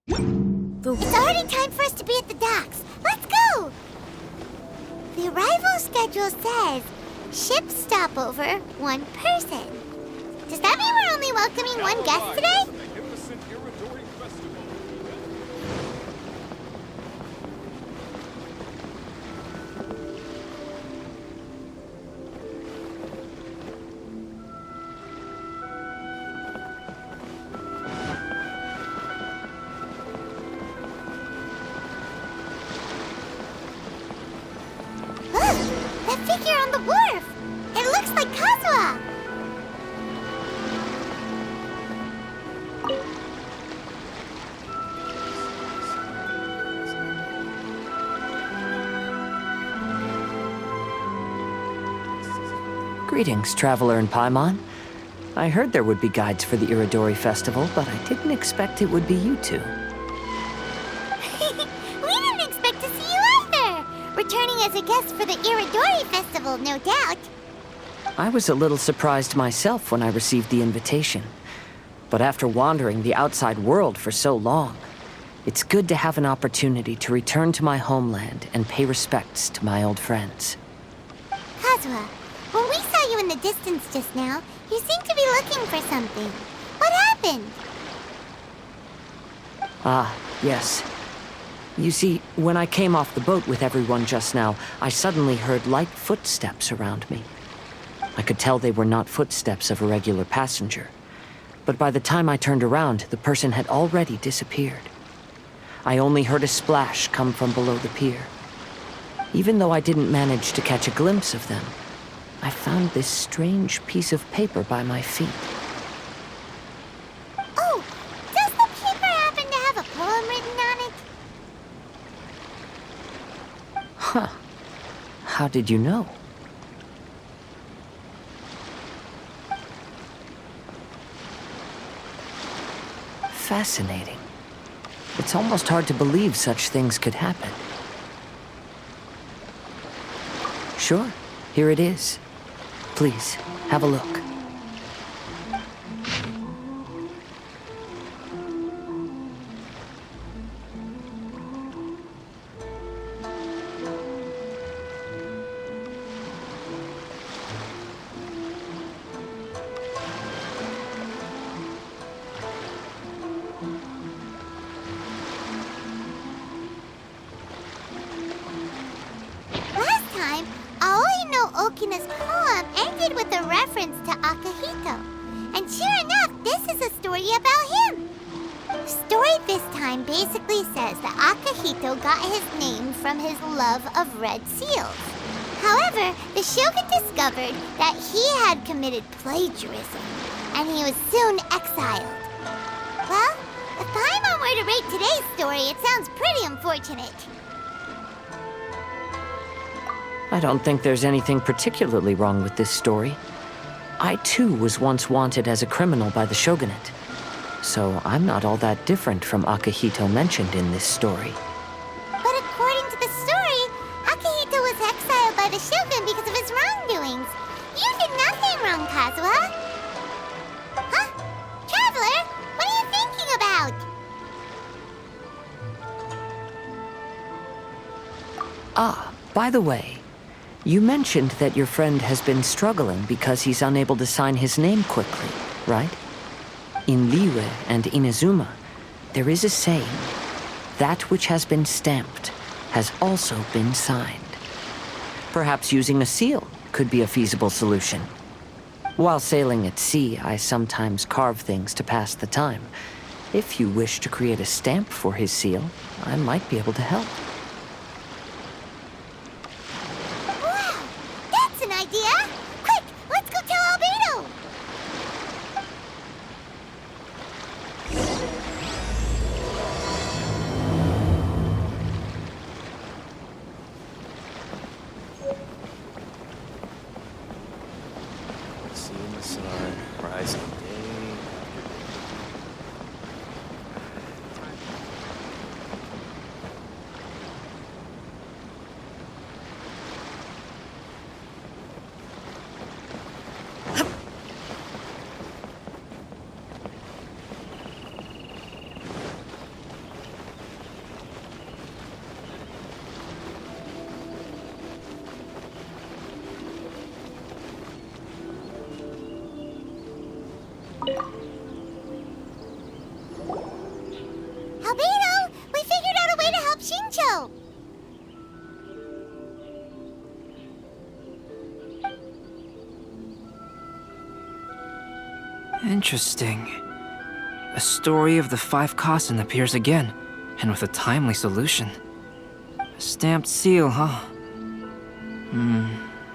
It's already time for us to be at the docks. Let's go! The arrival schedule says ship stopover, 1 person. Does that mean we're only welcoming 1 guest today? Look! That figure on the wharf! It looks like Kazuha! Greetings, traveler in Paimon. I heard there would be guides for the Iridori Festival, but I didn't expect it would be you two. We didn't expect to see you either! Returning as a guest for the Iridori Festival, no doubt. I was a little surprised myself when I received the invitation. But after wandering the outside world for so long, it's good to have an opportunity to return to my homeland and pay respects to my old friends. Kazuha, when we saw you in the distance just now, you seemed to be looking for something. What happened? Ah, yes. You see, when I came off the boat with everyone just now, I suddenly heard light footsteps around me. I could tell they were not footsteps of a regular passenger. But by the time I turned around, the person had already disappeared. I only heard a splash come from below the pier. Even though I didn't manage to catch a glimpse of them, I found this strange piece of paper by my feet. Oh, does the paper happen to have a poem written on it? Huh. How did you know? Fascinating. It's almost hard to believe such things could happen. Sure, here it is. Please, have a look. Last time, Aoi no Okina's poem ended with a reference to Akihito. And sure enough, this is a story about him. The story this time basically says that Akihito got his name from his love of red seals. However, the shogun discovered that he had committed plagiarism, and he was soon exiled. Well, if Paimon were to rate today's story, it sounds pretty unfortunate. I don't think there's anything particularly wrong with this story. I too was once wanted as a criminal by the shogunate. So I'm not all that different from Akihito mentioned in this story. But according to the story, Akihito was exiled by the shogun because of his wrongdoings. You did nothing wrong, Kazuha. Huh? Traveler, what are you thinking about? Ah, by the way, you mentioned that your friend has been struggling because he's unable to sign his name quickly, right? In Liyue and Inazuma, there is a saying, that which has been stamped has also been signed. Perhaps using a seal could be a feasible solution. While sailing at sea, I sometimes carve things to pass the time. If you wish to create a stamp for his seal, I might be able to help. Wow, that's an idea! Quick, let's go tell Albedo! Seeing the sun, rising day. Interesting. A story of the 5 Kasen appears again, and with a timely solution. A stamped seal, huh?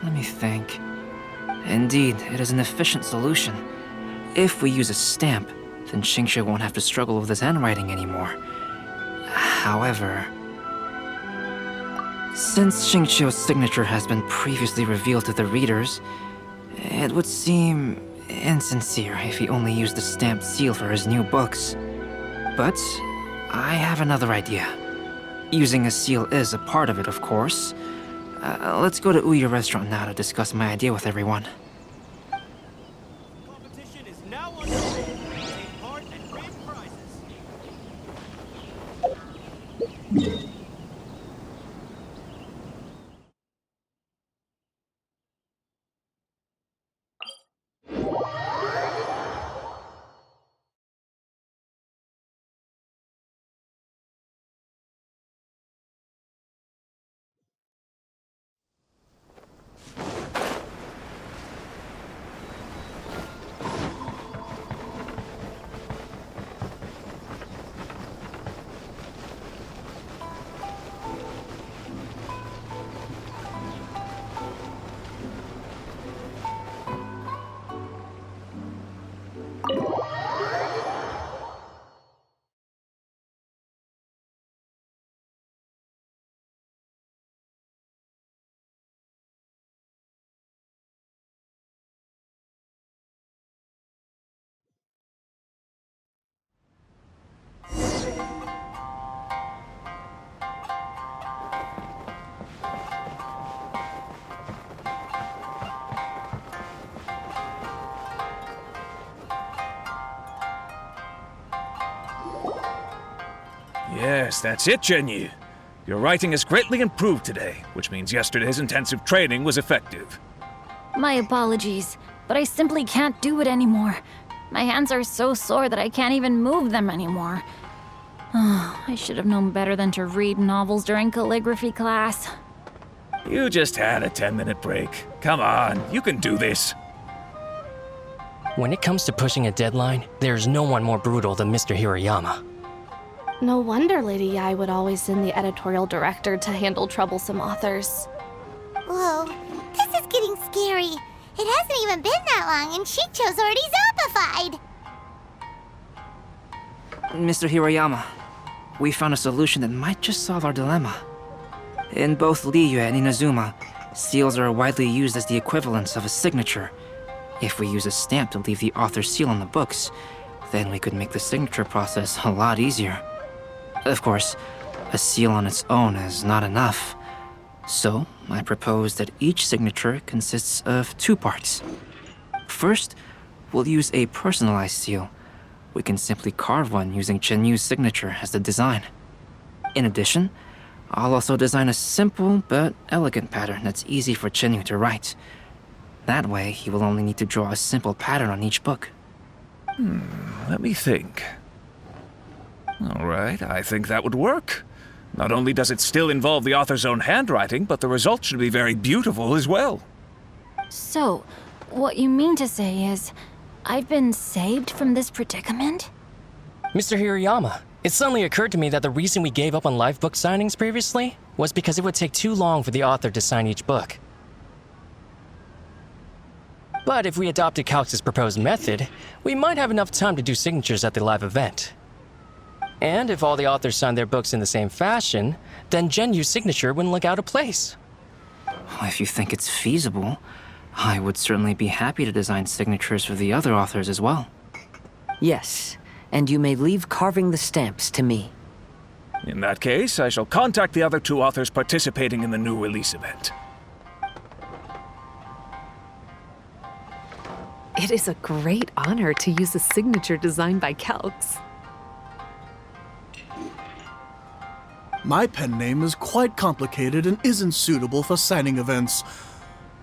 Let me think. Indeed, it is an efficient solution. If we use a stamp, then Xingxue won't have to struggle with his handwriting anymore. However, since Xingqiu's signature has been previously revealed to the readers, it would seem insincere if he only used the stamped seal for his new books. But I have another idea. Using a seal is a part of it, of course. Let's go to Ouya Restaurant now to discuss my idea with everyone. Competition is now underway. Take part and win prizes. Yes, that's it, Zhenyu. Your writing has greatly improved today, which means yesterday's intensive training was effective. My apologies, but I simply can't do it anymore. My hands are so sore that I can't even move them anymore. I should have known better than to read novels during calligraphy class. You just had a 10-minute break. Come on, you can do this. When it comes to pushing a deadline, there's no one more brutal than Mr. Hirayama. No wonder Lady Yai would always send the editorial director to handle troublesome authors. Whoa, this is getting scary. It hasn't even been that long and Shicho's already zombified. Mr. Hirayama, we found a solution that might just solve our dilemma. In both Liyue and Inazuma, seals are widely used as the equivalents of a signature. If we use a stamp to leave the author's seal on the books, then we could make the signature process a lot easier. Of course, a seal on its own is not enough. So, I propose that each signature consists of 2 parts. First, we'll use a personalized seal. We can simply carve one using Chenyu's signature as the design. In addition, I'll also design a simple but elegant pattern that's easy for Chenyu to write. That way, he will only need to draw a simple pattern on each book. Let me think. All right, I think that would work. Not only does it still involve the author's own handwriting, but the result should be very beautiful as well. So, what you mean to say is, I've been saved from this predicament? Mr. Hirayama, it suddenly occurred to me that the reason we gave up on live book signings previously was because it would take too long for the author to sign each book. But if we adopted Calx's proposed method, we might have enough time to do signatures at the live event. And if all the authors signed their books in the same fashion, then Genyu's signature wouldn't look out of place. If you think it's feasible, I would certainly be happy to design signatures for the other authors as well. Yes, and you may leave carving the stamps to me. In that case, I shall contact the other 2 authors participating in the new release event. It is a great honor to use a signature designed by Calx. My pen name is quite complicated and isn't suitable for signing events.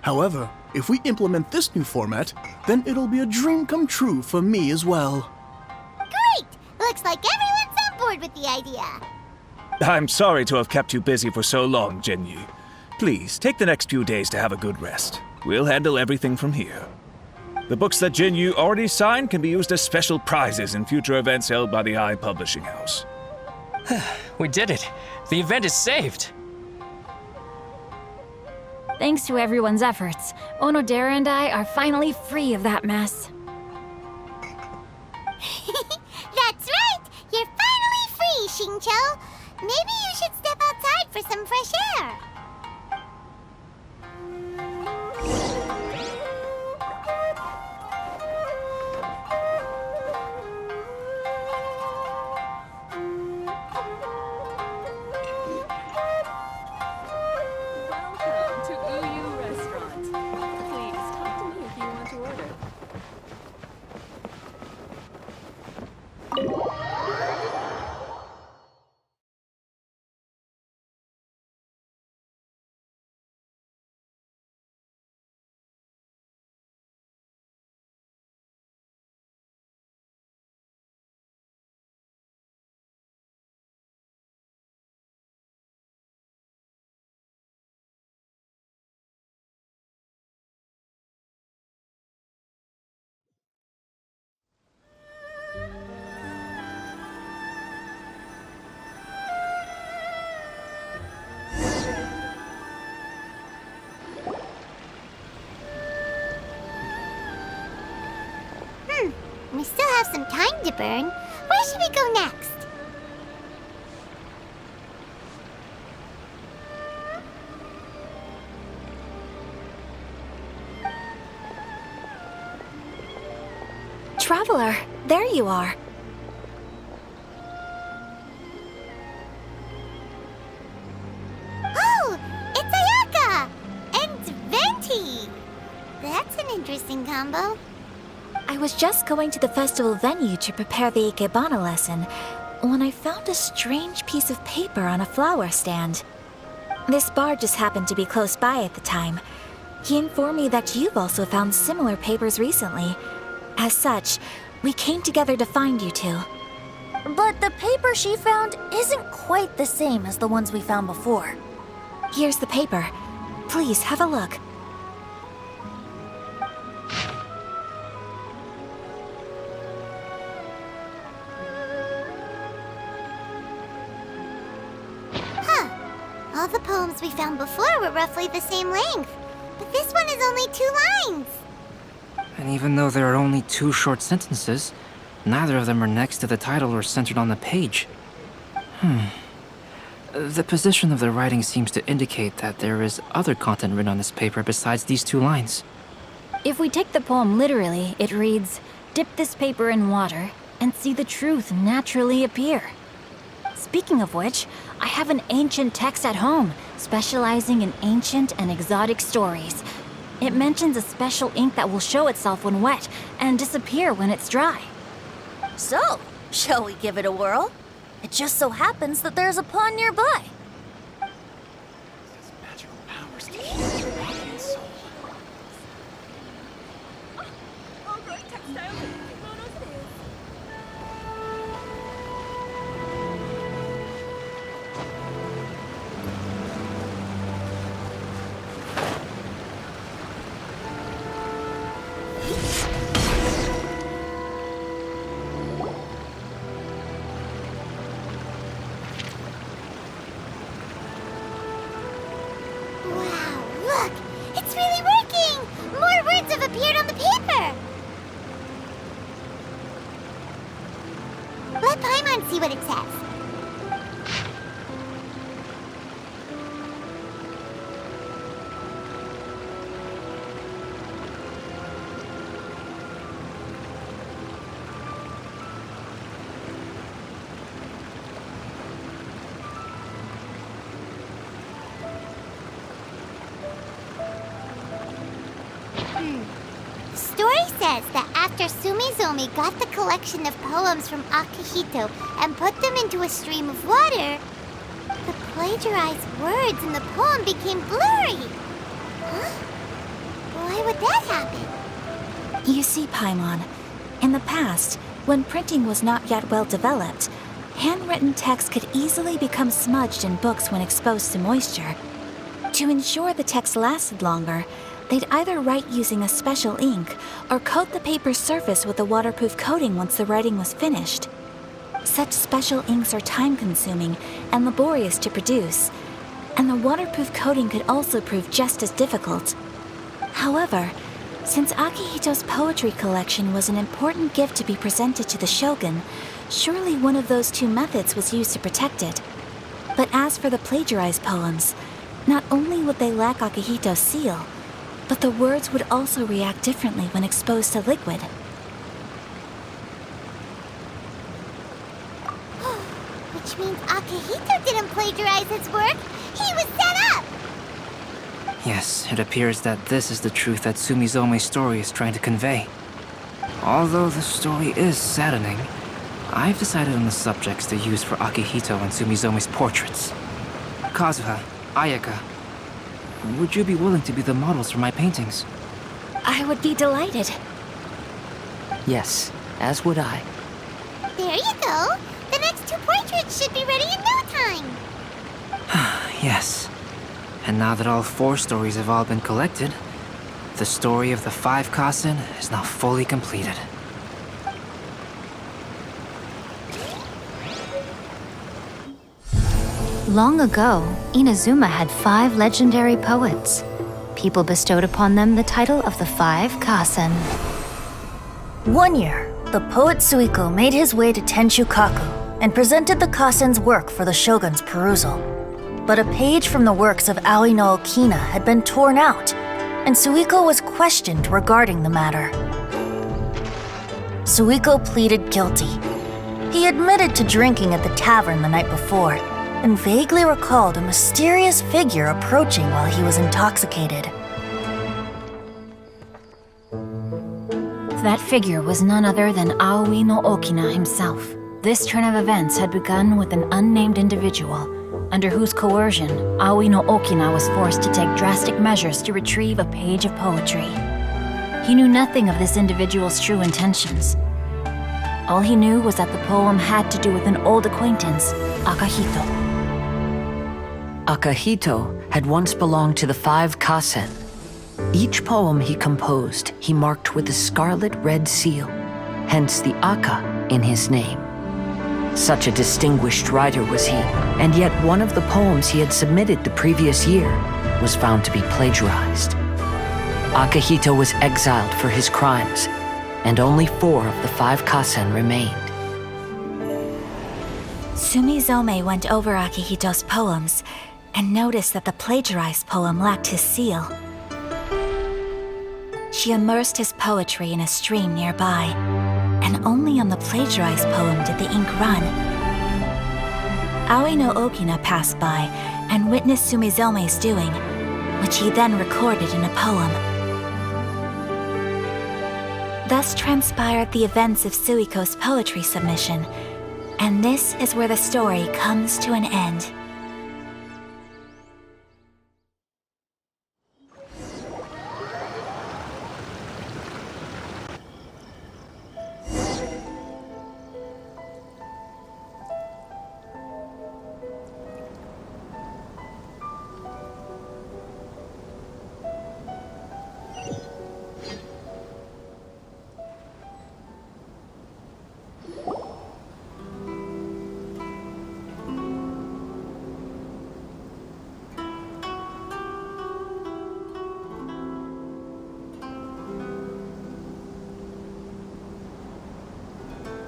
However, if we implement this new format, then it'll be a dream come true for me as well. Great! Looks like everyone's on board with the idea. I'm sorry to have kept you busy for so long, Zhenyu. Please, take the next few days to have a good rest. We'll handle everything from here. The books that Jinyu already signed can be used as special prizes in future events held by the Eye Publishing House. We did it. The event is saved. Thanks to everyone's efforts, Onodera and I are finally free of that mess. That's right! You're finally free, Xingqiu! Maybe you should step outside for some fresh air. Welcome to Uyu Restaurant. Please talk to me if you want to order. We still have some time to burn. Where should we go next? Traveler, there you are. Oh, it's Ayaka! And Venti! That's an interesting combo. I was just going to the festival venue to prepare the Ikebana lesson when I found a strange piece of paper on a flower stand. This bard just happened to be close by at the time. He informed me that you've also found similar papers recently. As such, we came together to find you two. But the paper she found isn't quite the same as the ones we found before. Here's the paper. Please have a look. All the poems we found before were roughly the same length, but this one is only 2 lines. And even though there are only 2 short sentences, neither of them are next to the title or centered on the page. The position of the writing seems to indicate that there is other content written on this paper besides these 2 lines. If we take the poem literally, it reads, "Dip this paper in water and see the truth naturally appear." Speaking of which, I have an ancient text at home, specializing in ancient and exotic stories. It mentions a special ink that will show itself when wet and disappear when it's dry. So, shall we give it a whirl? It just so happens that there's a pond nearby. Magical powers to heal your body and soul. Wow, look! It's really working! More words have appeared on the paper! Let Paimon see what it says. Story says that after Sumizomi got the collection of poems from Akihito and put them into a stream of water, the plagiarized words in the poem became blurry. Huh? Why would that happen? You see, Paimon, in the past, when printing was not yet well developed, handwritten text could easily become smudged in books when exposed to moisture. To ensure the text lasted longer, They'd either write using a special ink or coat the paper's surface with a waterproof coating once the writing was finished. Such special inks are time-consuming and laborious to produce, and the waterproof coating could also prove just as difficult. However, since Akihito's poetry collection was an important gift to be presented to the shogun, surely one of those two methods was used to protect it. But as for the plagiarized poems, not only would they lack Akihito's seal, but the words would also react differently when exposed to liquid. Which means Akihito didn't plagiarize his work. He was set up! Yes, it appears that this is the truth that Sumizome's story is trying to convey. Although the story is saddening, I've decided on the subjects to use for Akihito and Sumizome's portraits. Kazuha, Ayaka, would you be willing to be the models for my paintings? I would be delighted. Yes, as would I. There you go. The next 2 portraits should be ready in no time. Yes. And now that all 4 stories have all been collected, the story of the 5 Kasen is now fully completed. Long ago, Inazuma had 5 legendary poets. People bestowed upon them the title of the 5 Kasen. One year, the poet Suiko made his way to Tenshukaku and presented the Kasen's work for the shogun's perusal. But a page from the works of Aoi no Okina had been torn out, and Suiko was questioned regarding the matter. Suiko pleaded guilty. He admitted to drinking at the tavern the night before, and vaguely recalled a mysterious figure approaching while he was intoxicated. That figure was none other than Aoi no Okina himself. This turn of events had begun with an unnamed individual, under whose coercion, Aoi no Okina was forced to take drastic measures to retrieve a page of poetry. He knew nothing of this individual's true intentions. All he knew was that the poem had to do with an old acquaintance, Akihito. Akihito had once belonged to the 5 Kasen. Each poem he composed, he marked with a scarlet red seal, hence the Aka in his name. Such a distinguished writer was he, and yet one of the poems he had submitted the previous year was found to be plagiarized. Akihito was exiled for his crimes, and only 4 of the 5 Kasen remained. Sumizome went over Akihito's poems and noticed that the plagiarized poem lacked his seal. She immersed his poetry in a stream nearby, and only on the plagiarized poem did the ink run. Aoi no Okina passed by and witnessed Sumizome's doing, which he then recorded in a poem. Thus transpired the events of Suiko's poetry submission, and this is where the story comes to an end.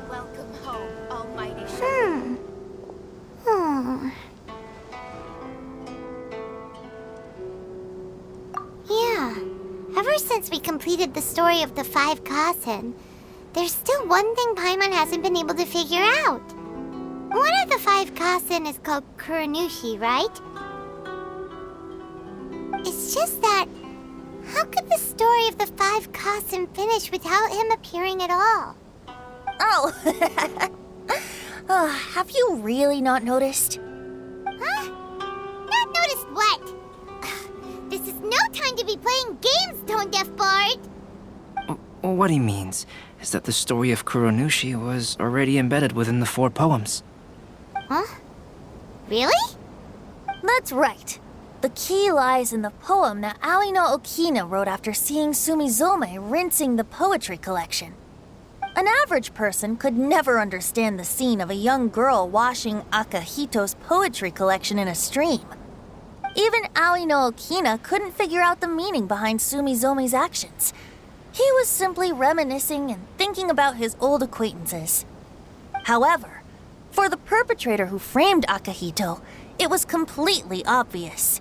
Welcome home, almighty Yeah. Ever since we completed the story of the 5 Kasen, there's still one thing Paimon hasn't been able to figure out. One of the 5 Kasen is called Kuronushi, right? It's just that, how could the story of the 5 Kasen finish without him appearing at all? Oh! Have you really not noticed? Huh? Not noticed what? This is no time to be playing games, Tone Deaf Bard! What he means is that the story of Kuronushi was already embedded within the 4 poems. Huh? Really? That's right. The key lies in the poem that Aoi no Okina wrote after seeing Sumizome rinsing the poetry collection. An average person could never understand the scene of a young girl washing Akahito's poetry collection in a stream. Even Aoi no Okina couldn't figure out the meaning behind Sumizome's actions. He was simply reminiscing and thinking about his old acquaintances. However, for the perpetrator who framed Akahito, it was completely obvious.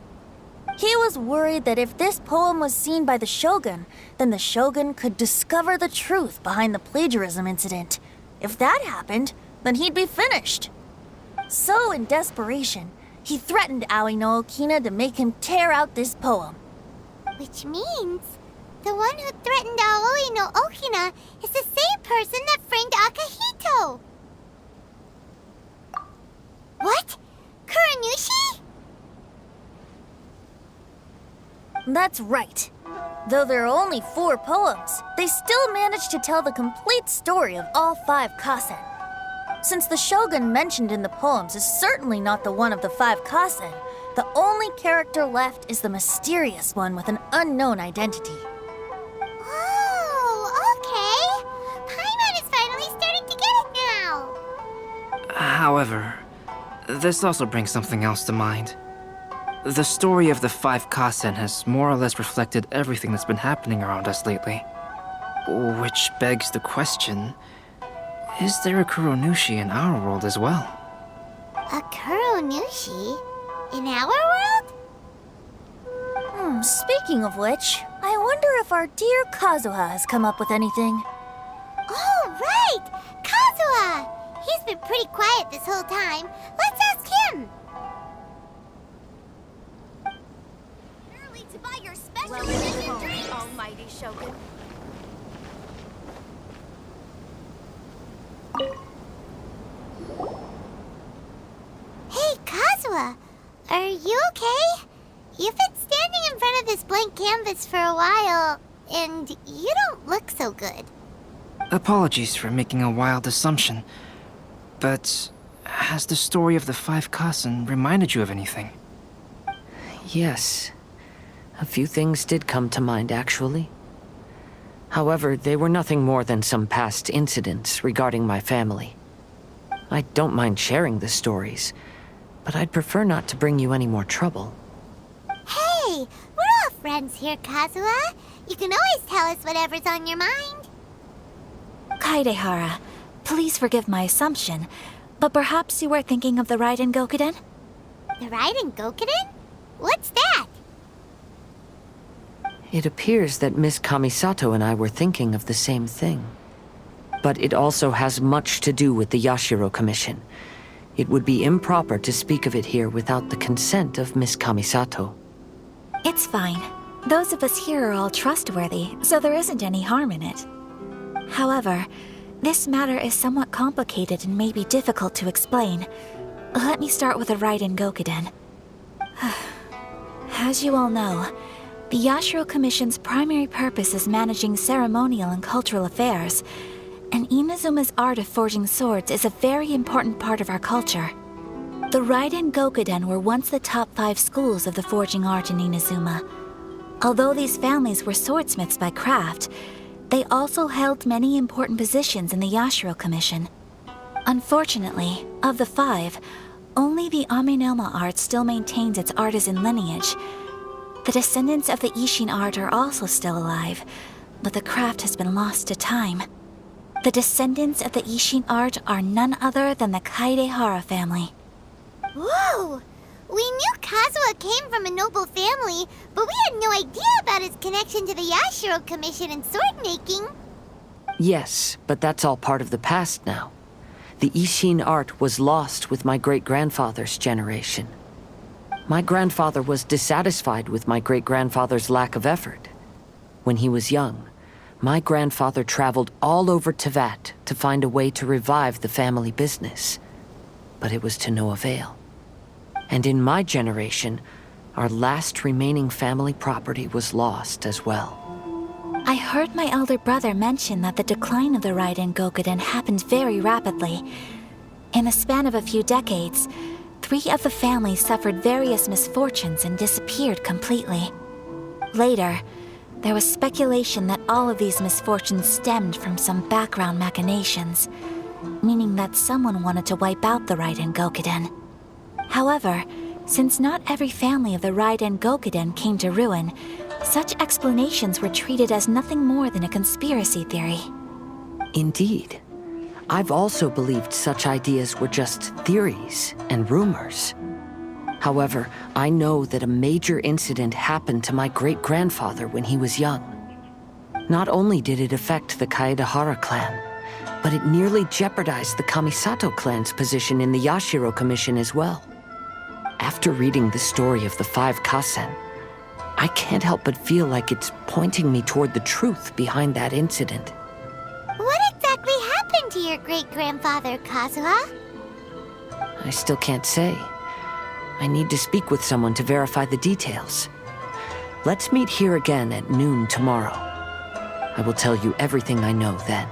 He was worried that if this poem was seen by the Shogun, then the Shogun could discover the truth behind the plagiarism incident. If that happened, then he'd be finished. So, in desperation, he threatened Aoi no Okina to make him tear out this poem. Which means the one who threatened Aoi no Okina is the same person that framed Akahito. What? Kuranushi? That's right. Though there are only 4 poems, they still managed to tell the complete story of all 5 kasen. Since the Shogun mentioned in the poems is certainly not the one of the 5 kasen, the only character left is the mysterious one with an unknown identity. Oh, okay. Paimon is finally starting to get it now. However, this also brings something else to mind. The story of the 5 kasen has more or less reflected everything that's been happening around us lately. Which begs the question, is there a Kuronushi in our world as well? A Kuronushi? In our world? Speaking of which, I wonder if our dear Kazuha has come up with anything. Oh, right! Kazuha! He's been pretty quiet this whole time. Let's ask him! Early to buy your special edition drinks! Almighty Shogun. Hey, Kazuha! Are you okay? You've been standing in front of this blank canvas for a while, and you don't look so good. Apologies for making a wild assumption, but has the story of the 5 kasen reminded you of anything? Yes. A few things did come to mind, actually. However, they were nothing more than some past incidents regarding my family. I don't mind sharing the stories, but I'd prefer not to bring you any more trouble. Hey, we're all friends here, Kazuha. You can always tell us whatever's on your mind. Kaidehara, please forgive my assumption, but perhaps you were thinking of the Raiden Gokuden? The Raiden Gokuden? What's that? It appears that Miss Kamisato and I were thinking of the same thing. But it also has much to do with the Yashiro Commission. It would be improper to speak of it here without the consent of Miss Kamisato. It's fine. Those of us here are all trustworthy, so there isn't any harm in it. However, this matter is somewhat complicated and may be difficult to explain. Let me start with the Raiden Gokuden. As you all know, the Yashiro Commission's primary purpose is managing ceremonial and cultural affairs, and Inazuma's art of forging swords is a very important part of our culture. The Raiden Gokuden were once the top 5 schools of the forging art in Inazuma. Although these families were swordsmiths by craft, they also held many important positions in the Yashiro Commission. Unfortunately, of the 5, only the Amenoma art still maintains its artisan lineage. The descendants of the Ishin art are also still alive, but the craft has been lost to time. The descendants of the Ishin art are none other than the Kaidehara family. Whoa! We knew Kazuha came from a noble family, but we had no idea about his connection to the Yashiro Commission and sword making. Yes, but that's all part of the past now. The Ishin art was lost with my great-grandfather's generation. My grandfather was dissatisfied with my great-grandfather's lack of effort. When he was young, my grandfather traveled all over Tevat to find a way to revive the family business. But it was to no avail. And in my generation, our last remaining family property was lost as well. I heard my elder brother mention that the decline of the Raiden Gokuden happened very rapidly. In the span of a few decades, 3 of the families suffered various misfortunes and disappeared completely. Later, there was speculation that all of these misfortunes stemmed from some background machinations, meaning that someone wanted to wipe out the Raiden Gokuden. However, since not every family of the Raiden Gokuden came to ruin, such explanations were treated as nothing more than a conspiracy theory. Indeed. I've also believed such ideas were just theories and rumors. However, I know that a major incident happened to my great-grandfather when he was young. Not only did it affect the Kaedahara clan, but it nearly jeopardized the Kamisato clan's position in the Yashiro Commission as well. After reading the story of the 5 Kasen, I can't help but feel like it's pointing me toward the truth behind that incident. What exactly happened to your great-grandfather, Kazuha? I still can't say. I need to speak with someone to verify the details. Let's meet here again at noon tomorrow. I will tell you everything I know then.